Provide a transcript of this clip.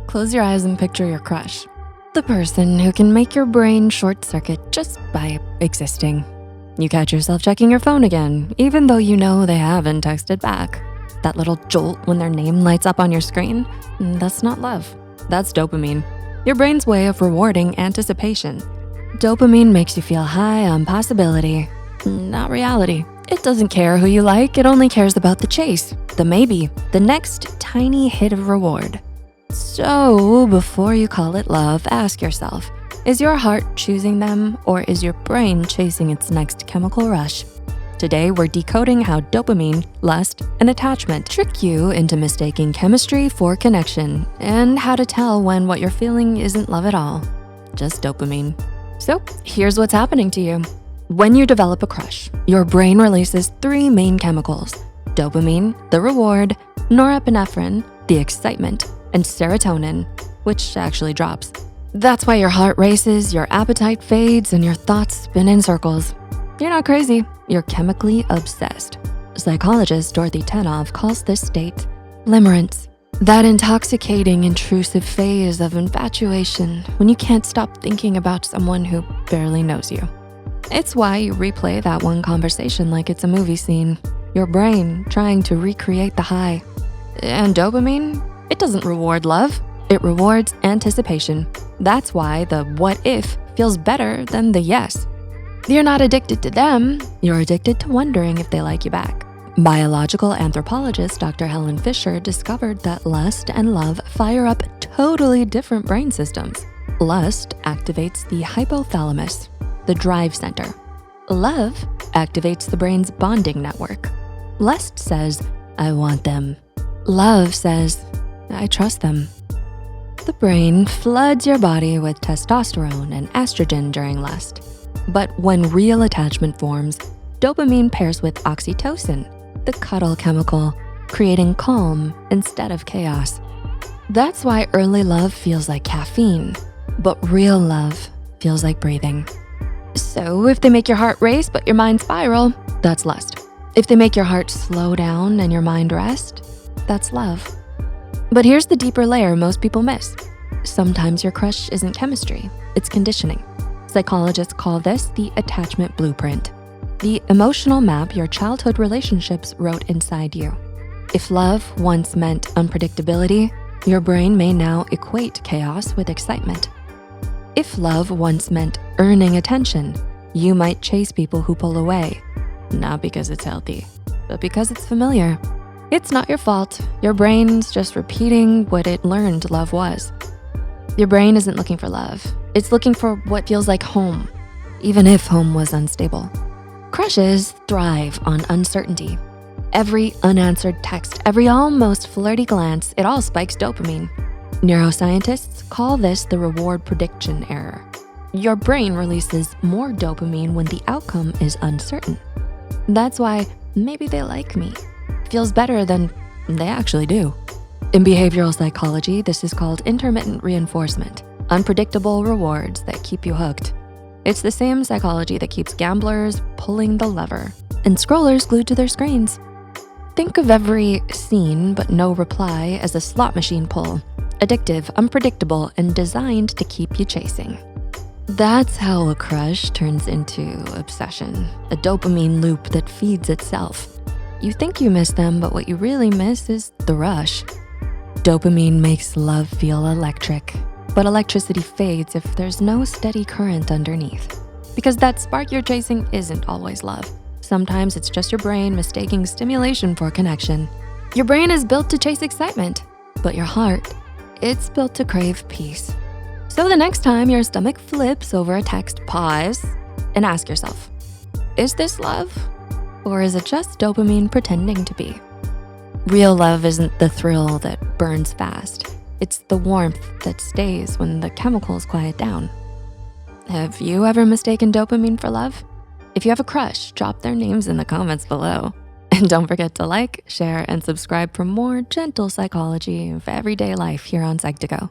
Close your eyes and picture your crush. The person who can make your brain short circuit just by existing. You catch yourself checking your phone again, even though you know they haven't texted back. That little jolt when their name lights up on your screen, that's not love. That's dopamine, your brain's way of rewarding anticipation. Dopamine makes you feel high on possibility, not reality. It doesn't care who you like, it only cares about the chase, the maybe, the next tiny hit of reward. So before you call it love, ask yourself, is your heart choosing them or is your brain chasing its next chemical rush? Today, we're decoding how dopamine, lust, and attachment trick you into mistaking chemistry for connection and how to tell when what you're feeling isn't love at all, just dopamine. So here's what's happening to you. When you develop a crush, your brain releases 3 main chemicals: dopamine, the reward, norepinephrine, the excitement, and serotonin, which actually drops. That's why your heart races, your appetite fades, and your thoughts spin in circles. You're not crazy, you're chemically obsessed. Psychologist Dorothy Tanoff calls this state limerence, that intoxicating, intrusive phase of infatuation when you can't stop thinking about someone who barely knows you. It's why you replay that one conversation like it's a movie scene, your brain trying to recreate the high. And dopamine, it doesn't reward love, it rewards anticipation. That's why the what if feels better than the yes. You're not addicted to them, you're addicted to wondering if they like you back. Biological anthropologist Dr. Helen Fisher discovered that lust and love fire up totally different brain systems. Lust activates the hypothalamus, the drive center. Love activates the brain's bonding network. Lust says, I want them. Love says, I trust them. The brain floods your body with testosterone and estrogen during lust. But when real attachment forms, dopamine pairs with oxytocin, the cuddle chemical, creating calm instead of chaos. That's why early love feels like caffeine, but real love feels like breathing. So if they make your heart race but your mind spiral, that's lust. If they make your heart slow down and your mind rest, that's love. But here's the deeper layer most people miss. Sometimes your crush isn't chemistry, it's conditioning. Psychologists call this the attachment blueprint, the emotional map your childhood relationships wrote inside you. If love once meant unpredictability, your brain may now equate chaos with excitement. If love once meant earning attention, you might chase people who pull away, not because it's healthy, but because it's familiar. It's not your fault. Your brain's just repeating what it learned love was. Your brain isn't looking for love. It's looking for what feels like home, even if home was unstable. Crushes thrive on uncertainty. Every unanswered text, every almost flirty glance, it all spikes dopamine. Neuroscientists call this the reward prediction error. Your brain releases more dopamine when the outcome is uncertain. That's why maybe they like me feels better than they actually do. In behavioral psychology, this is called intermittent reinforcement, unpredictable rewards that keep you hooked. It's the same psychology that keeps gamblers pulling the lever and scrollers glued to their screens. Think of every seen but no reply as a slot machine pull, addictive, unpredictable, and designed to keep you chasing. That's how a crush turns into obsession, a dopamine loop that feeds itself. You think you miss them, but what you really miss is the rush. Dopamine makes love feel electric, but electricity fades if there's no steady current underneath. Because that spark you're chasing isn't always love. Sometimes it's just your brain mistaking stimulation for connection. Your brain is built to chase excitement, but your heart, it's built to crave peace. So the next time your stomach flips over a text, pause and ask yourself, is this love? Or is it just dopamine pretending to be? Real love isn't the thrill that burns fast. It's the warmth that stays when the chemicals quiet down. Have you ever mistaken dopamine for love? If you have a crush, drop their names in the comments below. And don't forget to like, share, and subscribe for more gentle psychology of everyday life here on Psych2Go.